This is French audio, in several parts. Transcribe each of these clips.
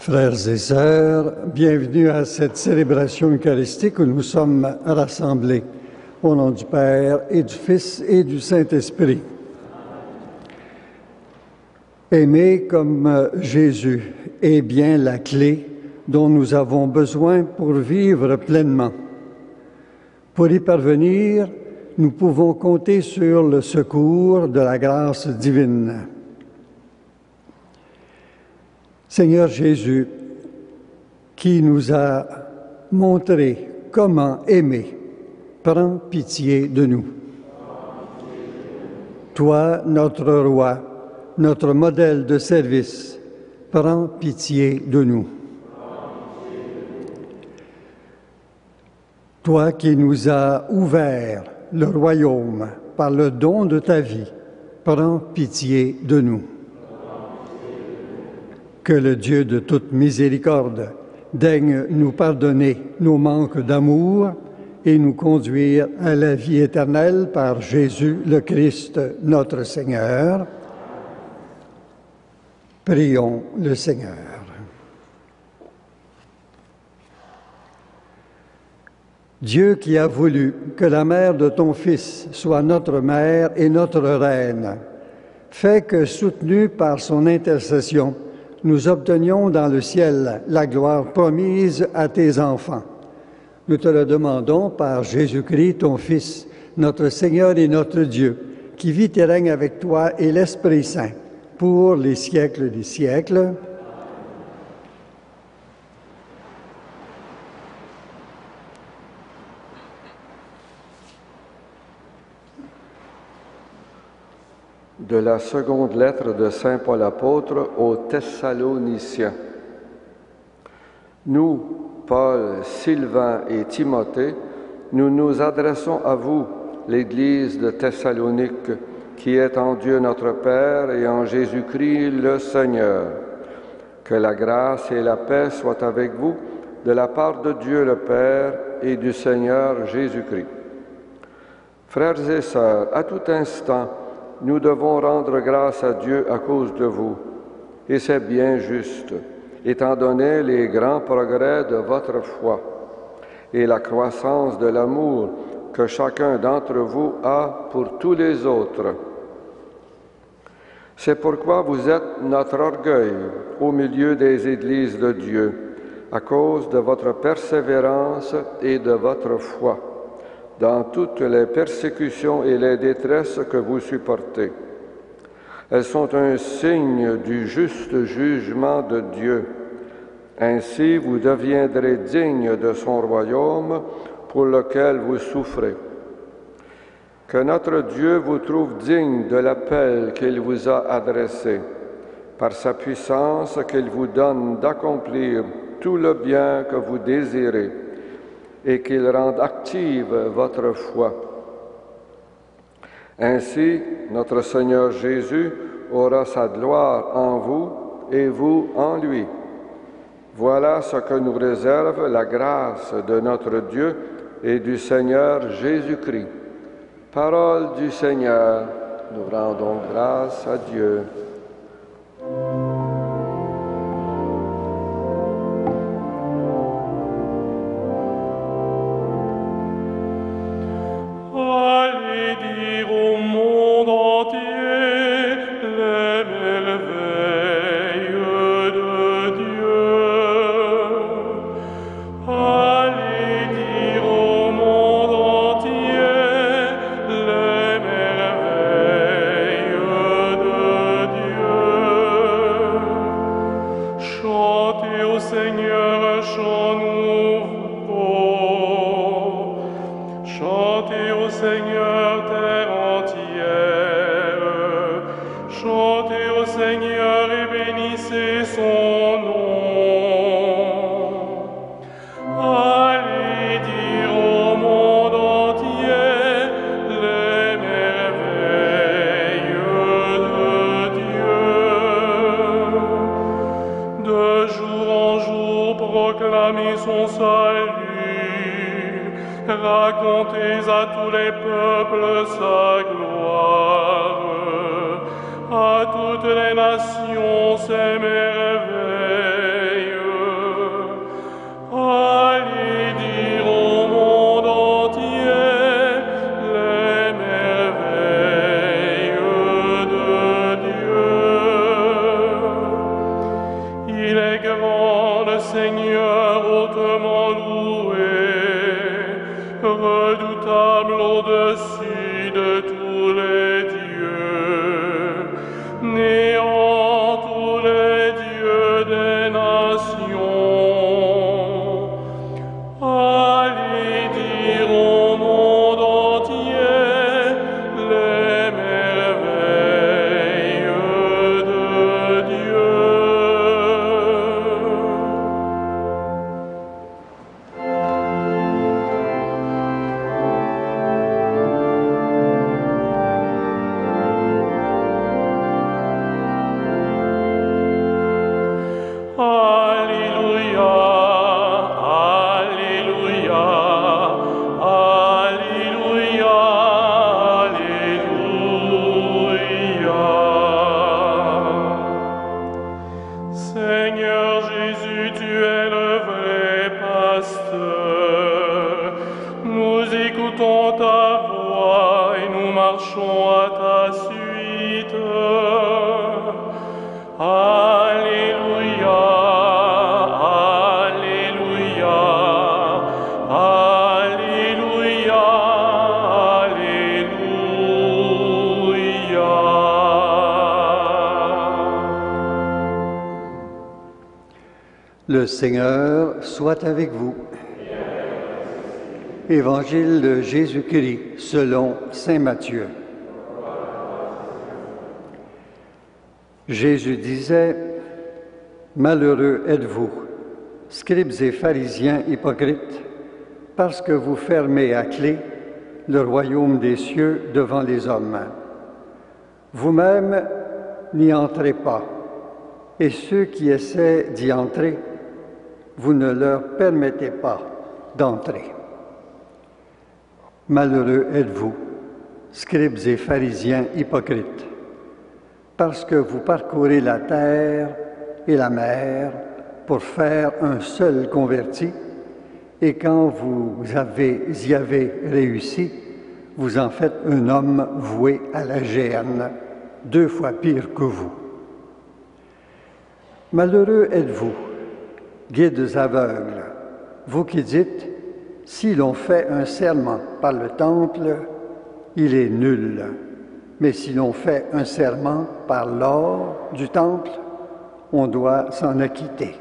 Frères et sœurs, bienvenue à cette célébration eucharistique où nous sommes rassemblés. Au nom du Père et du Fils et du Saint-Esprit. Aimer comme Jésus est bien la clé dont nous avons besoin pour vivre pleinement. Pour y parvenir, nous pouvons compter sur le secours de la grâce divine. Seigneur Jésus, qui nous a montré comment aimer, prends pitié de nous. Toi, notre roi, notre modèle de service, prends pitié de nous. Toi qui nous as ouvert le royaume par le don de ta vie, prends pitié de nous. Que le Dieu de toute miséricorde daigne nous pardonner nos manques d'amour et nous conduire à la vie éternelle par Jésus le Christ, notre Seigneur. Prions le Seigneur. Dieu qui a voulu que la mère de ton Fils soit notre mère et notre reine, fais que, soutenus par son intercession, nous obtenions dans le ciel la gloire promise à tes enfants. Nous te le demandons par Jésus-Christ, ton Fils, notre Seigneur et notre Dieu, qui vit et règne avec toi et l'Esprit Saint, pour les siècles des siècles. De la seconde lettre de Saint Paul apôtre aux Thessaloniciens. Nous, Paul, Sylvain et Timothée, nous nous adressons à vous, l'Église de Thessalonique, qui est en Dieu notre Père et en Jésus-Christ le Seigneur. Que la grâce et la paix soient avec vous de la part de Dieu le Père et du Seigneur Jésus-Christ. Frères et sœurs, à tout instant, nous devons rendre grâce à Dieu à cause de vous, et c'est bien juste, étant donné les grands progrès de votre foi et la croissance de l'amour que chacun d'entre vous a pour tous les autres. C'est pourquoi vous êtes notre orgueil au milieu des églises de Dieu, à cause de votre persévérance et de votre foi, dans toutes les persécutions et les détresses que vous supportez. Elles sont un signe du juste jugement de Dieu. Ainsi, vous deviendrez dignes de son royaume pour lequel vous souffrez. Que notre Dieu vous trouve digne de l'appel qu'il vous a adressé, par sa puissance qu'il vous donne d'accomplir tout le bien que vous désirez, et qu'il rende active votre foi. Ainsi, notre Seigneur Jésus aura sa gloire en vous et vous en lui. Voilà ce que nous réserve la grâce de notre Dieu et du Seigneur Jésus-Christ. Parole du Seigneur, nous rendons grâce à Dieu. Racontez à tous les peuples sa gloire, à toutes les nations ses merveilles. Le Seigneur soit avec vous. Évangile de Jésus-Christ selon saint Matthieu. Jésus disait, « Malheureux êtes-vous, scribes et pharisiens hypocrites, parce que vous fermez à clé le royaume des cieux devant les hommes. Vous-même n'y entrez pas, et ceux qui essaient d'y entrer, vous ne leur permettez pas d'entrer. Malheureux êtes-vous, scribes et pharisiens hypocrites, parce que vous parcourez la terre et la mer pour faire un seul converti, et quand vous y avez réussi, vous en faites un homme voué à la géhenne, 2 fois pire que vous. Malheureux êtes-vous, guides aveugles, vous qui dites, si l'on fait un serment par le temple, il est nul. Mais si l'on fait un serment par l'or du temple, on doit s'en acquitter.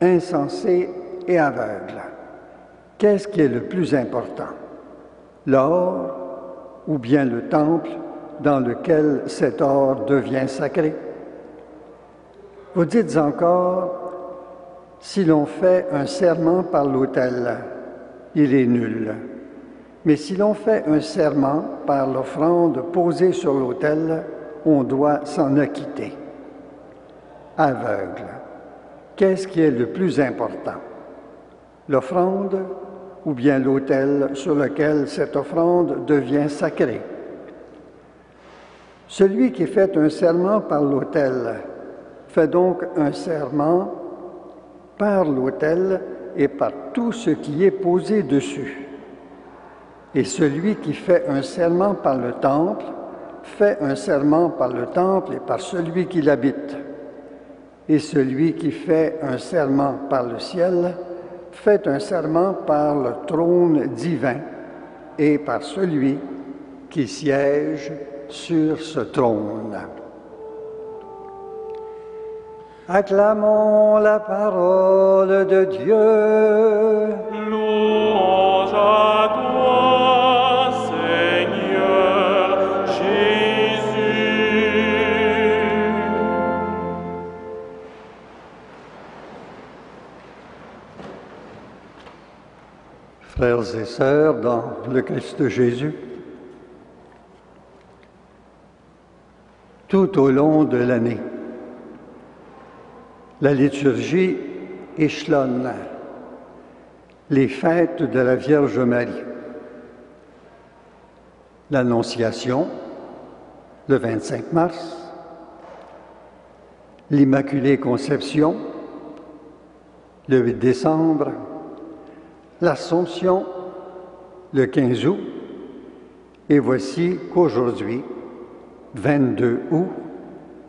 Insensés et aveugles, qu'est-ce qui est le plus important? L'or ou bien le temple dans lequel cet or devient sacré? Vous dites encore, si l'on fait un serment par l'autel, il est nul. Mais si l'on fait un serment par l'offrande posée sur l'autel, on doit s'en acquitter. Aveugle, qu'est-ce qui est le plus important? L'offrande ou bien l'autel sur lequel cette offrande devient sacrée? Celui qui fait un serment par l'autel fait donc un serment par l'autel et par tout ce qui est posé dessus. Et celui qui fait un serment par le temple fait un serment par le temple et par celui qui l'habite. Et celui qui fait un serment par le ciel fait un serment par le trône divin et par celui qui siège sur ce trône. Acclamons la parole de Dieu. Louange à toi, Seigneur Jésus. Frères et sœurs, dans le Christ Jésus, tout au long de l'année, la liturgie échelonne les fêtes de la Vierge Marie. L'Annonciation, le 25 mars, l'Immaculée Conception, le 8 décembre, l'Assomption, le 15 août, et voici qu'aujourd'hui, 22 août,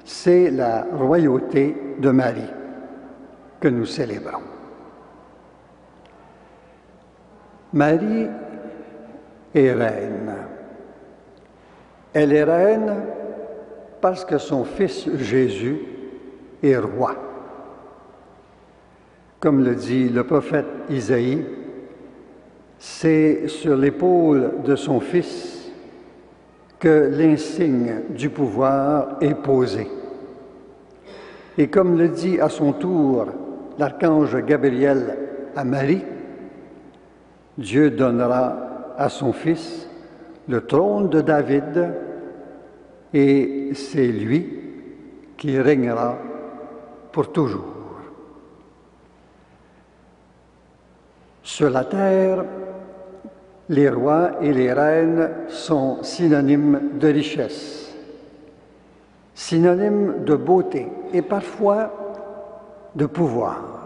c'est la royauté de Marie que nous célébrons. Marie est reine. Elle est reine parce que son fils Jésus est roi. Comme le dit le prophète Isaïe, c'est sur l'épaule de son fils que l'insigne du pouvoir est posé. Et comme le dit à son tour l'archange Gabriel à Marie, Dieu donnera à son fils le trône de David et c'est lui qui régnera pour toujours. Sur la terre, les rois et les reines sont synonymes de richesse, synonymes de beauté et parfois de pouvoir.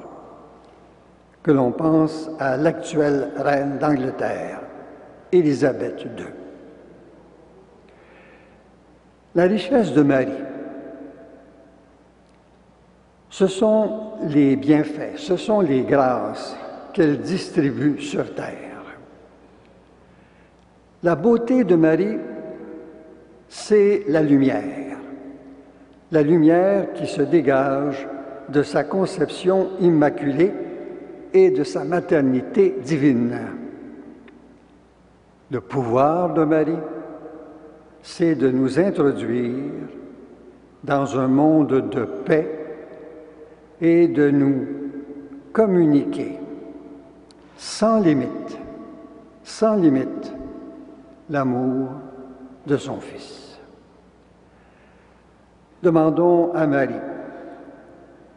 Que l'on pense à l'actuelle reine d'Angleterre, Élisabeth II. La richesse de Marie, ce sont les bienfaits, ce sont les grâces qu'elle distribue sur terre. La beauté de Marie, c'est la lumière qui se dégage de sa conception immaculée et de sa maternité divine. Le pouvoir de Marie, c'est de nous introduire dans un monde de paix et de nous communiquer sans limite l'amour de son Fils. Demandons à Marie,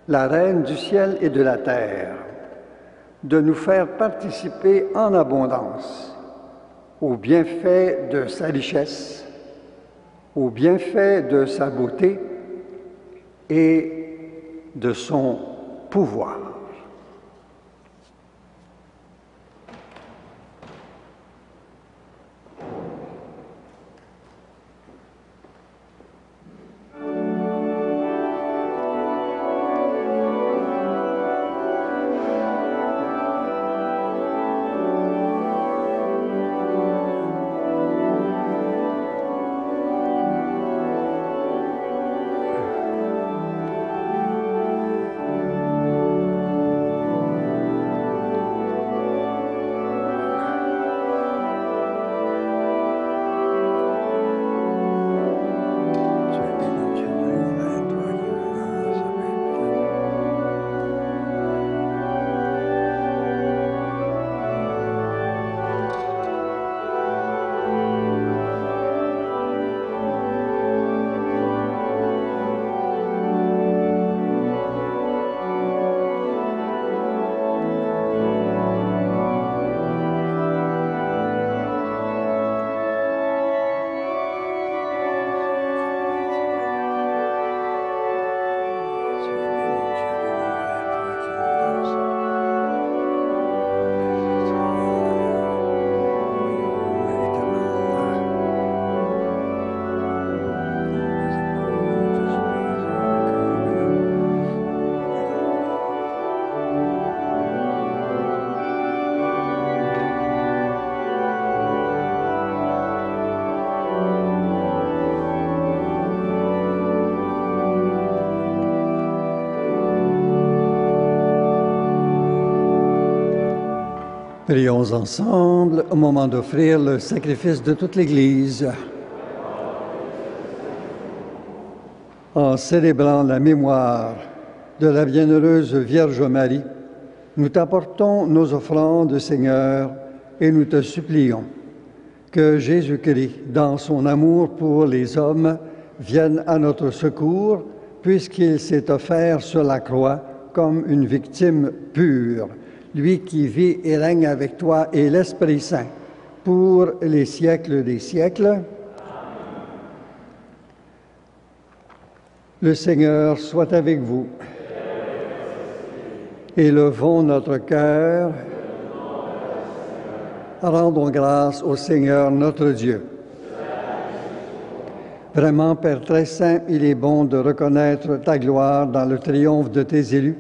la Reine du ciel et de la terre, de nous faire participer en abondance aux bienfaits de sa richesse, aux bienfaits de sa beauté et de son pouvoir. Prions ensemble au moment d'offrir le sacrifice de toute l'Église. En célébrant la mémoire de la bienheureuse Vierge Marie, nous t'apportons nos offrandes, Seigneur, et nous te supplions que Jésus-Christ, dans son amour pour les hommes, vienne à notre secours, puisqu'il s'est offert sur la croix comme une victime pure, lui qui vit et règne avec toi et l'Esprit Saint, pour les siècles des siècles. Le Seigneur soit avec vous. Élevons notre cœur. Rendons grâce au Seigneur notre Dieu. Vraiment, Père très saint, il est bon de reconnaître ta gloire dans le triomphe de tes élus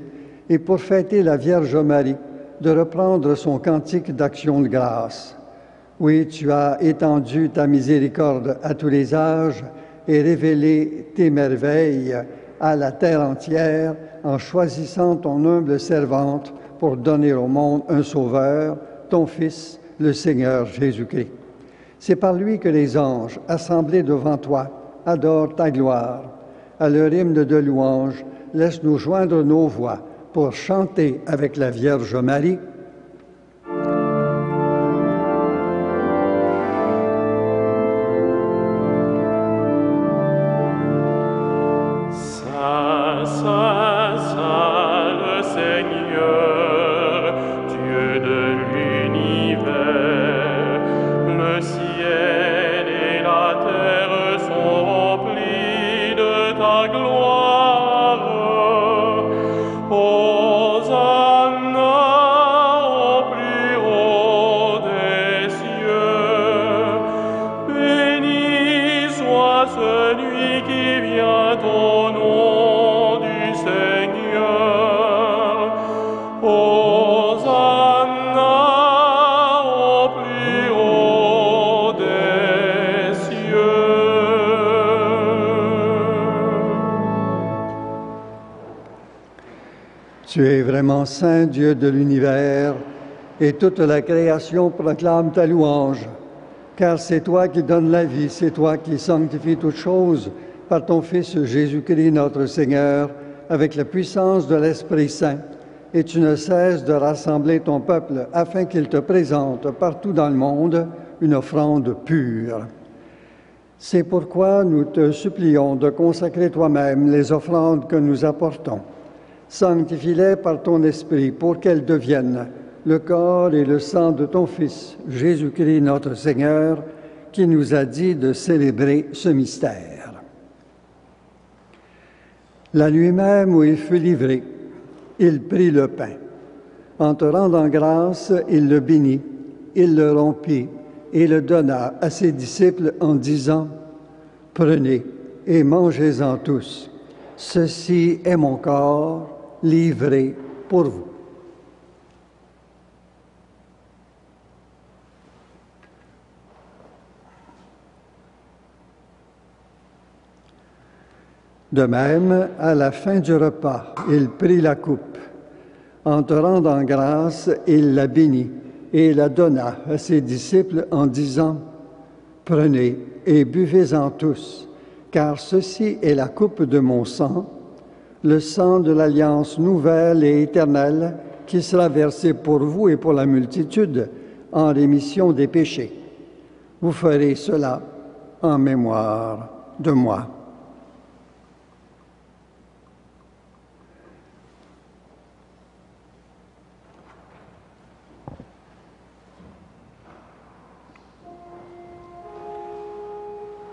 et pour fêter la Vierge Marie, de reprendre son cantique d'action de grâce. Oui, tu as étendu ta miséricorde à tous les âges et révélé tes merveilles à la terre entière en choisissant ton humble servante pour donner au monde un Sauveur, ton Fils, le Seigneur Jésus-Christ. C'est par lui que les anges, assemblés devant toi, adorent ta gloire. À leur hymne de louange, laisse-nous joindre nos voix pour chanter avec la Vierge Marie. Saint, Saint, Saint, le Seigneur, Dieu de l'univers, le ciel et la terre sont remplis de ta gloire. Tu es vraiment saint, Dieu de l'univers, et toute la création proclame ta louange, car c'est toi qui donnes la vie, c'est toi qui sanctifies toutes choses par ton Fils Jésus-Christ notre Seigneur, avec la puissance de l'Esprit Saint, et tu ne cesses de rassembler ton peuple afin qu'il te présente partout dans le monde une offrande pure. C'est pourquoi nous te supplions de consacrer toi-même les offrandes que nous apportons. Sanctifie-les par ton Esprit pour qu'elles deviennent le corps et le sang de ton Fils, Jésus-Christ notre Seigneur, qui nous a dit de célébrer ce mystère. La nuit même où il fut livré, il prit le pain. En te rendant grâce, il le bénit, il le rompit et le donna à ses disciples en disant, « Prenez et mangez-en tous. Ceci est mon corps livré pour vous. » De même, à la fin du repas, il prit la coupe. En te rendant grâce, il la bénit et la donna à ses disciples en disant, « Prenez et buvez-en tous, car ceci est la coupe de mon sang, le sang de l'alliance nouvelle et éternelle qui sera versé pour vous et pour la multitude en rémission des péchés. Vous ferez cela en mémoire de moi. »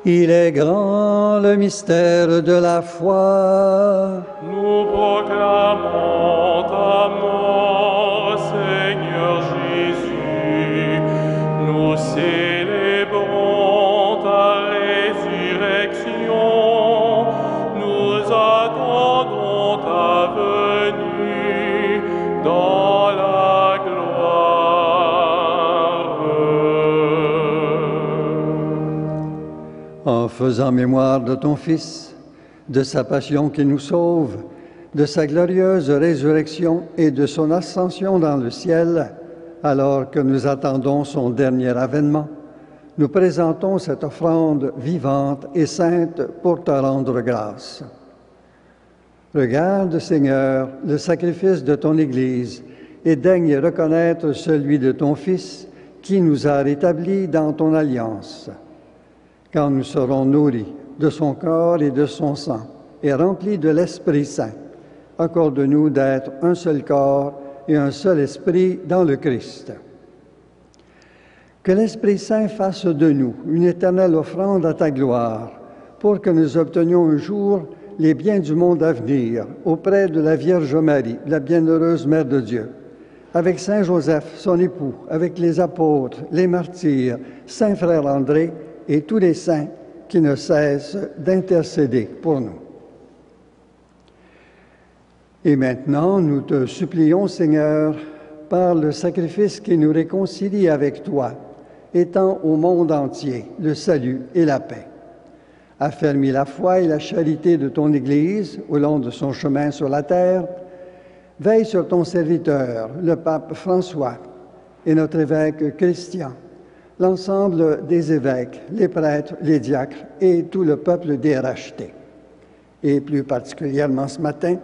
Il est grand le mystère de la foi. Nous proclamons ta mort, Seigneur Jésus. Nous célébrons ta résurrection. Nous attendons ta venue dans la gloire. En faisant mémoire de ton Fils, de sa passion qui nous sauve, de sa glorieuse résurrection et de son ascension dans le ciel, alors que nous attendons son dernier avènement, nous présentons cette offrande vivante et sainte pour te rendre grâce. Regarde, Seigneur, le sacrifice de ton Église et daigne reconnaître celui de ton Fils qui nous a rétablis dans ton alliance. Quand nous serons nourris de son corps et de son sang et remplis de l'Esprit Saint, accorde-nous d'être un seul corps et un seul esprit dans le Christ. Que l'Esprit Saint fasse de nous une éternelle offrande à ta gloire, pour que nous obtenions un jour les biens du monde à venir auprès de la Vierge Marie, la bienheureuse Mère de Dieu, avec Saint Joseph, son époux, avec les apôtres, les martyrs, Saint Frère André et tous les saints qui ne cessent d'intercéder pour nous. Et maintenant, nous te supplions, Seigneur, par le sacrifice qui nous réconcilie avec toi, étends au monde entier le salut et la paix. Affermis la foi et la charité de ton Église au long de son chemin sur la terre. Veille sur ton serviteur, le pape François, et notre évêque Christian, l'ensemble des évêques, les prêtres, les diacres et tout le peuple des rachetés. Et plus particulièrement ce matin,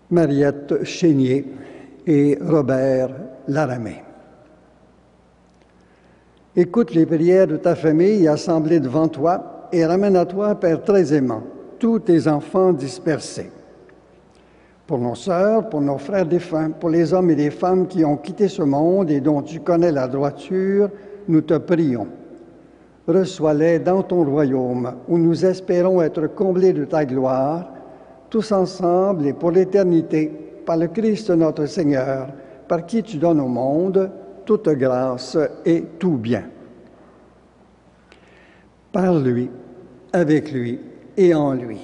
Mariette Chénier et Robert Laramé. Écoute les prières de ta famille assemblée devant toi et ramène à toi, Père très aimant, tous tes enfants dispersés. Pour nos sœurs, pour nos frères défunts, pour les hommes et les femmes qui ont quitté ce monde et dont tu connais la droiture, nous te prions. Reçois-les dans ton royaume, où nous espérons être comblés de ta gloire, tous ensemble et pour l'éternité, par le Christ notre Seigneur, par qui tu donnes au monde toute grâce et tout bien. Par lui, avec lui et en lui.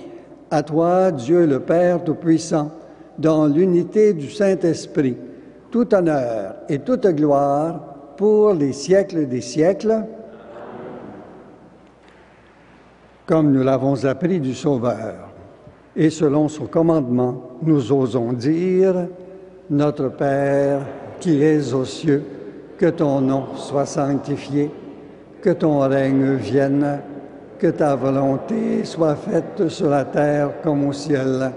À toi, Dieu le Père Tout-Puissant, dans l'unité du Saint-Esprit, tout honneur et toute gloire pour les siècles des siècles, comme nous l'avons appris du Sauveur. Et selon son commandement, nous osons dire, Notre Père qui es aux cieux, que ton nom soit sanctifié, que ton règne vienne, que ta volonté soit faite sur la terre comme au ciel.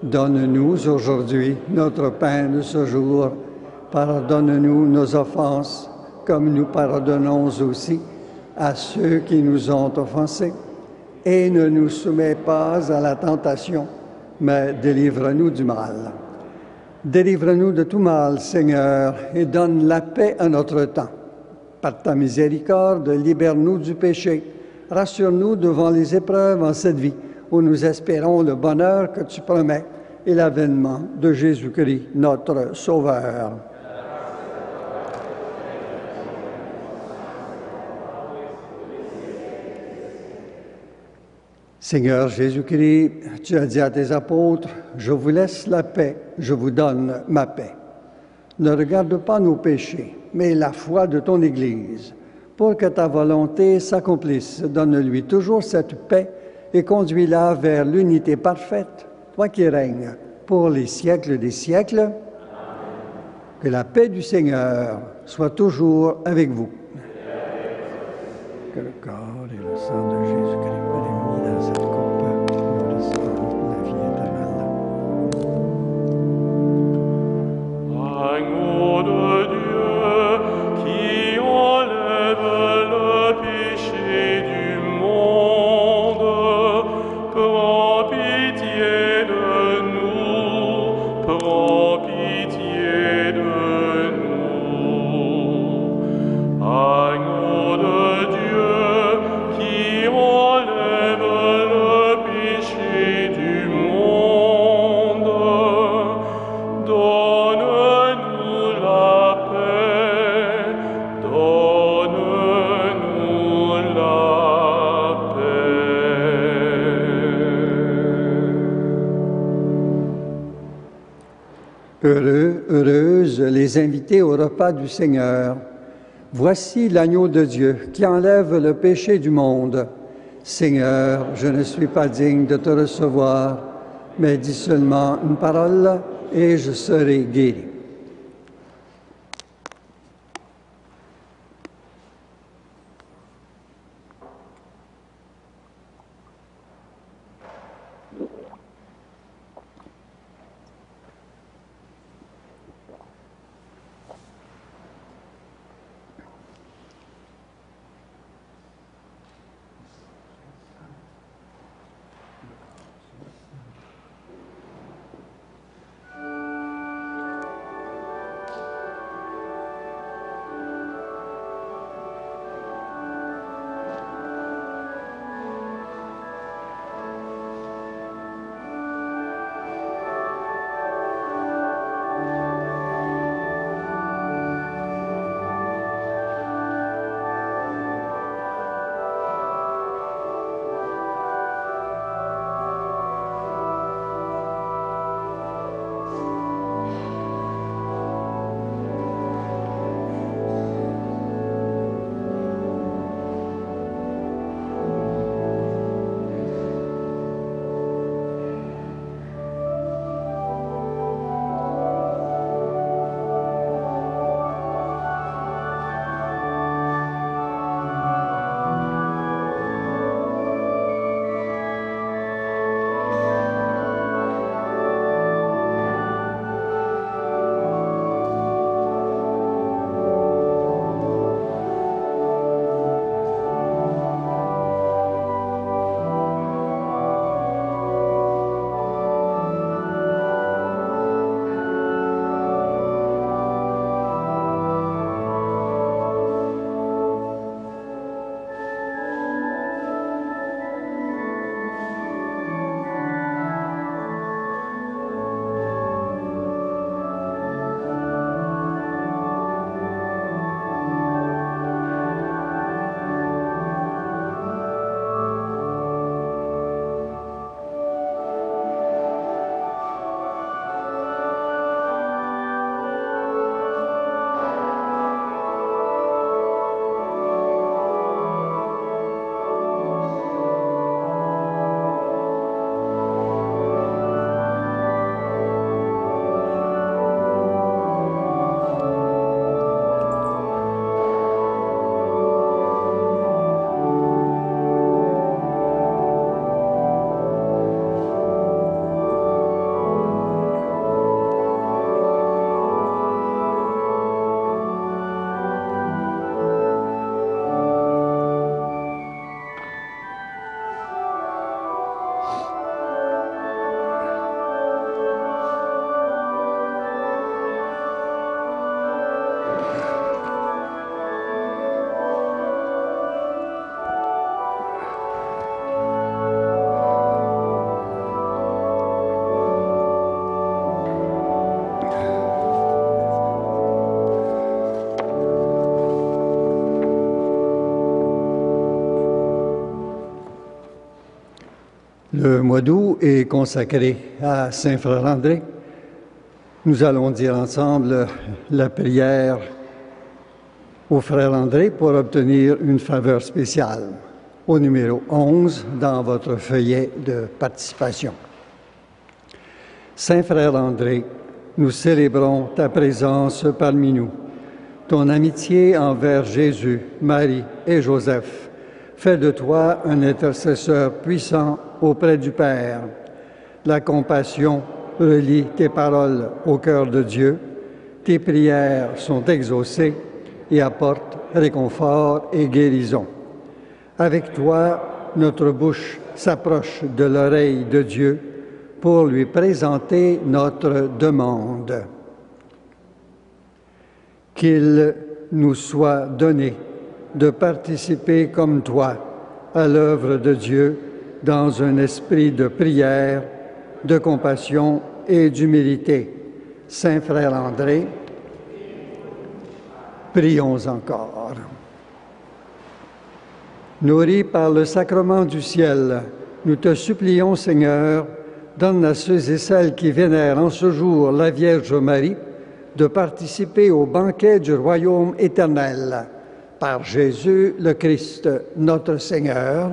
Donne-nous aujourd'hui notre pain de ce jour. Pardonne-nous nos offenses, comme nous pardonnons aussi à ceux qui nous ont offensés. Et ne nous soumets pas à la tentation, mais délivre-nous du mal. Délivre-nous de tout mal, Seigneur, et donne la paix à notre temps. Par ta miséricorde, libère-nous du péché. Rassure-nous devant les épreuves en cette vie, où nous espérons le bonheur que tu promets et l'avènement de Jésus-Christ, notre Sauveur. Seigneur Jésus-Christ, tu as dit à tes apôtres, « Je vous laisse la paix, je vous donne ma paix. » Ne regarde pas nos péchés, mais la foi de ton Église. Pour que ta volonté s'accomplisse, donne-lui toujours cette paix et conduis-la vers l'unité parfaite, toi qui règnes pour les siècles des siècles. Amen. Que la paix du Seigneur soit toujours avec vous. Que le corps et le sang de Jésus-Christ réunis dans cette coupe nous reçoivent la vie éternelle. Agneau de Dieu qui enlève le péché du monde, prends pitié de nous, prends pitié de nous. Agneau de Dieu qui enlève le péché du monde, donne-nous la paix, donne-nous la paix. Heureux, heureuses les invités au repas du Seigneur. Voici l'agneau de Dieu qui enlève le péché du monde. Seigneur, je ne suis pas digne de te recevoir, mais dis seulement une parole et je serai guéri. Le mois d'août est consacré à Saint Frère André. Nous allons dire ensemble la prière au Frère André pour obtenir une faveur spéciale, au numéro 11 dans votre feuillet de participation. Saint Frère André, nous célébrons ta présence parmi nous. Ton amitié envers Jésus, Marie et Joseph fait de toi un intercesseur puissant auprès du Père. La compassion relie tes paroles au cœur de Dieu. Tes prières sont exaucées et apportent réconfort et guérison. Avec toi, notre bouche s'approche de l'oreille de Dieu pour lui présenter notre demande. Qu'il nous soit donné de participer comme toi à l'œuvre de Dieu dans un esprit de prière, de compassion et d'humilité. Saint Frère André, prions encore. Nourris par le sacrement du ciel, nous te supplions, Seigneur, donne à ceux et celles qui vénèrent en ce jour la Vierge Marie de participer au banquet du royaume éternel. Par Jésus le Christ, notre Seigneur.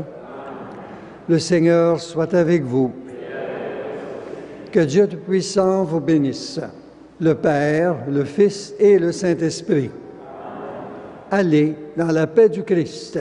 Le Seigneur soit avec vous. Que Dieu Tout-Puissant vous bénisse, le Père, le Fils et le Saint-Esprit. Allez dans la paix du Christ.